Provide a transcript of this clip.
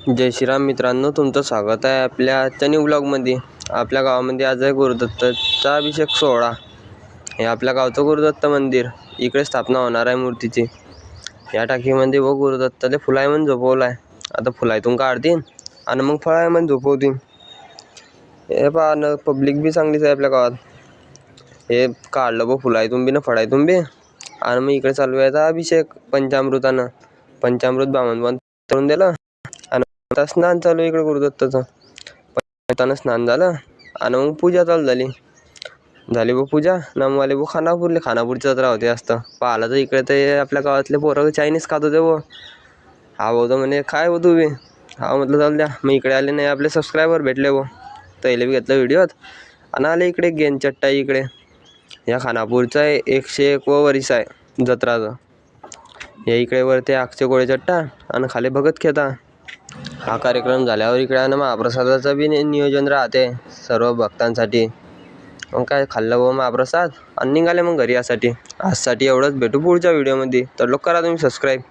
जय श्रीराम मित्रांनो, तुमचं स्वागत आहे आपल्या आजच्या न्यू ब्लॉगमध्ये. आपल्या गावामध्ये आज आहे गुरुदत्ताचा अभिषेक सोहळा. हे आपल्या गावचं गुरुदत्त मंदिर, इकडे स्थापना होणार आहे मूर्तीची. या टाकीमध्ये गुरुदत्ताले फुलाय म्हणून झोपवलं आहे. आता फुलायतून काढतील आणि मग फळाय म्हणून झोपवतील. हे पहा न, पब्लिक बी चांगलीच आहे आपल्या गावात. हे काढलं फुलायतून बी ना फळायतून बी. आणि मग इकडे चालू आहे अभिषेक पंचामृतानं. पंचामृत बामण करून दिलं. आता स्नान चालू इकडे गुरुदत्ताचं. पंचामृतानं स्नान झालं आणि मग पूजा चालू झाली पूजा. नामवाले खानापूरची जत्रा होते असतं पाहिलं तर. इकडे तर आपल्या गावातले पोरं चायनीज खात होते हा भाऊ तर म्हणे काय हो तुम्ही. हा म्हटलं चालू द्या. मग इकडे आले नाही, आपले सबस्क्रायबर भेटले तैले बी घेतलं व्हिडिओत आणि आले इकडे गेन चट्टा. इकडे या खानापूरचा 101 वर्ष आहे जत्राचं. या इकडे वरती अक्षय कोळे चट्टा आणि खाली भगत खेता. हा कार्यक्रम झाल्यावर इकडे ना महाप्रसादाचं बी नियोजन राहते सर्व भक्तांसाठी. मग काय खाल्लं महाप्रसाद आणि निघाले मग घरी यासाठी. आजसाठी एवढंच. भेटू पुढच्या व्हिडिओमध्ये. तर लोक करा तुम्ही सबस्क्राईब.